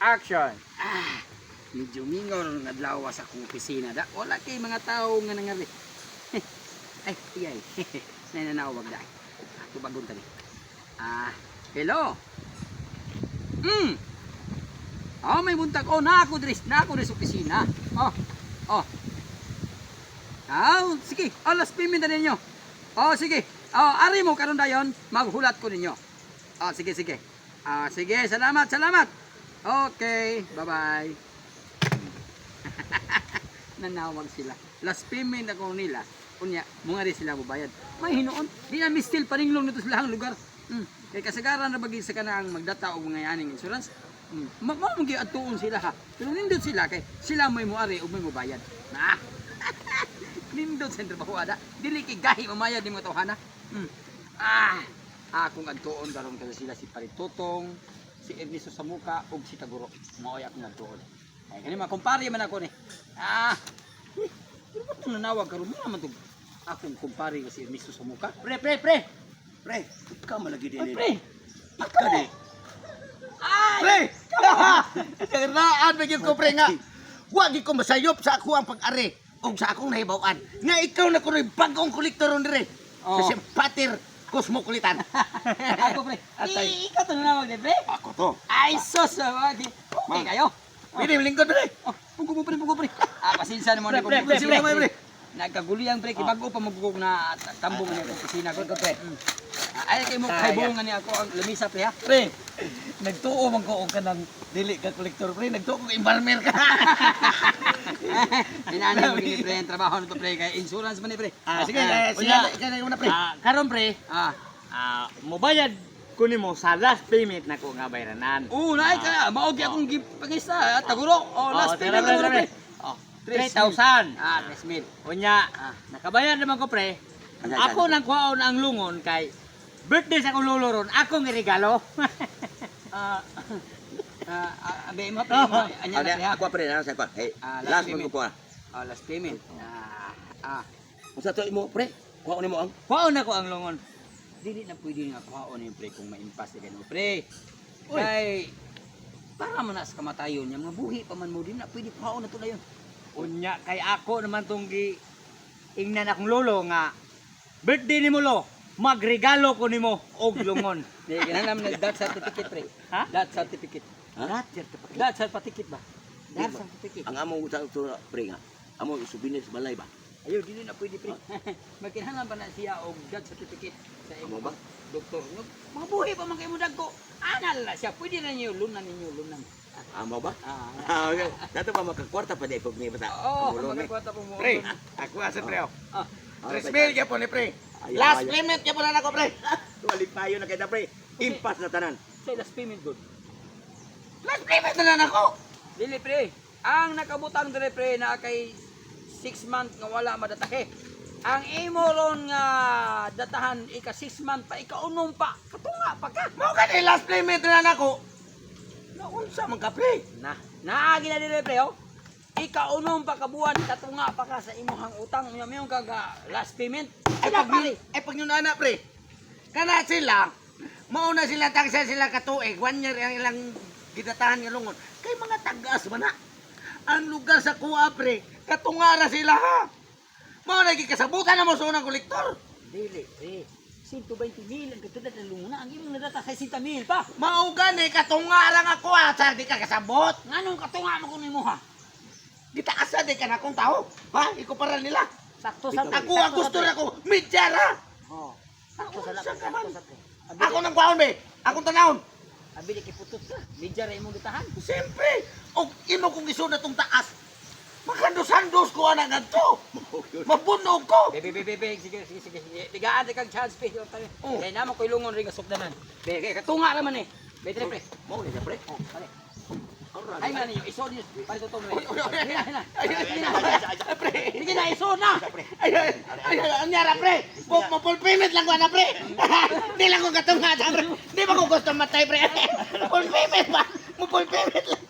Action. Medyo mingor nga adlaw sa akong opisina da. Wala kay mga tao nga nangari. Ay, iyay. Nananawag da. Ako bagon tani. Hello. May buntag. Na ako dres opisina. Sige. Last payment na ninyo. Sige. Ari mo karon dayon, maghulat ko ninyo. Sige. Sige, salamat. Okay, bye-bye. Nanawag sila. Last payment ako nila. Unya, mga rin sila bubayad. May hinuon. Di na mistil paninglong nito sa lahang lugar. Kaya kasagaran na bagay sa kanang magdata o mga yaning insurance. Mamagi at tuon sila ha. Pero nindot sila kay sila may muari o may mubayad. Nindot sa trabaho ada. Dili kay gahi mamayad ni mga tawhana. Akong agtuon karon kasi sila si Paritutong, si Ernesto Samuka ug si Taguro. Maoy akong agtuon. Ay kani makumpare man ako ni. Pero ba't nanawag karon mo naman tug akong kumpare si Ernesto Samuka? Pre, ikaw malagi din. Pre. Ikaw di. Pre. Naan bagay ko pre nga. Wa gi ko masayop sa ako ang pag-ari ug sa akong nahibaw-an. Nga ikaw na kunoy bagong kolektor dire. Kasi patir kosmokulitan. Ako pre. Ikaw to nanawag ni pre? Ako to. Ay sus, okay kayo. Pili lingkod dire. Pugo pre. Pasinsa naman ako. Pre. Nagkaguliyang pre, kibago pa magugog na tambong niya sa opisina ko pre. Ay kay mo kaibungan niya ako ang lamisa pre ha. Pre, nagtuo man ko og kanang dili ka kolektor pre, nagtuo ko embalmer ka. Inana mo ni pre ang trabaho nito pre kay insurance man ni pre. Sige, sige na pre. Karon pre, mobayad ko nimo sa last payment nako nga bayranan. Naay ka, maogi akong gipangista Taguro. Last payment na pre. 3,000. 3,000. Unya, nakabayad naman ko pre. Ako nang kuhaon ang lungon kay birthday sa akong lolo ron, akong regalo. Abe mo pre, anya na pre ha. Ako pre na sa kon. Hey, last last mo ko. Last payment. Unsa to imo pre? Kuha nimo ang Kuhaon ako ang lungon. Dili na pwede nga kuhaon yung pre kung maimpas na gano'n pre. Kay para man na sa kamatayon niya, mga buhi pa man mo din na pwede kuhaon na to na yun. Unya kay ako naman tong ingnan akong lolo nga birthday nimo lo, magregalo ko nimo og lungon. Di kinahanglan na death certificate pre. Ha? Death certificate. Death certificate ba? Death Di ba? certificate. ang amo sa pre nga. Amo souvenir sa balay ba? Ayaw, dili na pwede pre. Magkinahanglan pa na siya og death certificate sa imo Amo ba? doktor. Mga buhi pa man kay mo dagko. Anal na siya, pwede na niyo lunan lunan. Amo ba? Okay. Dato pa makakwarta pa di pag may bata. Magkakwata po mo. Pre, ako asa pre. Ah, 3,000 kaya po ni pre. Last payment kaya po na ako pre. Tuwalik payo na kaya pre. Impas na tanan. say last payment good. Last payment na lang ako. Dili pre, ang nakabutang dire pre na kay 6 months nga wala madatahe. Ang imo ron nga datahan ika 6 months pa ika unom pa katunga pa ka. Mao ka ni last payment na lang ako. Naunsa man ka pre? Naagi na dire pre oh. Ika unom pa kabuan katunga pa ka sa imong utang mayong kaga last payment. Pag yun na pre. Kana sila, mauna sila tagsa sila katuig. 1 year ang ilang gidatahan nga lungon. Kay mga tagas man na. Ang lugar sa kuha pre, katungara sila ha. Mao na gikasabutan na mo sa unang kolektor. Dili pre. 120,000 ang katulad ng lunguna. Ang imong nadata kay 100,000 pa. Mao gani katungara nga kuha sa di ka kasabot. Nganong katunga mo kuno mo ha? Gitaasa di ka na kong tao. Ha? Ikuparan nila. Sakto sa Ako ang gusto na ko. Midyara. Oh. Sakto sa Sa kaman. sakto sa. Ako nang kuhaon be. Akong tanawon. Abili kay putot ka. Medya ra imong gitahan. Siyempre. O imo kong isuna tong taas. Makandos-handos ko ana ngadto. Mabunog ko. Bebe, sige. Tigaan kag chance pe. Oh. Kaya naman ko'y lungon ring asukdanan. Bebe, katunga ra man eh. Betre pre. Mao ni pre. Oh, pare. Alright. Ay man niyo, isod niyo. Pare to mo. Pre. Sige na isod na. Ay, anyara pre. Full payment lang ko na pre. Di lang ko katunga pre. Di ba ko gusto matay pre. Full payment ba? Full payment lang.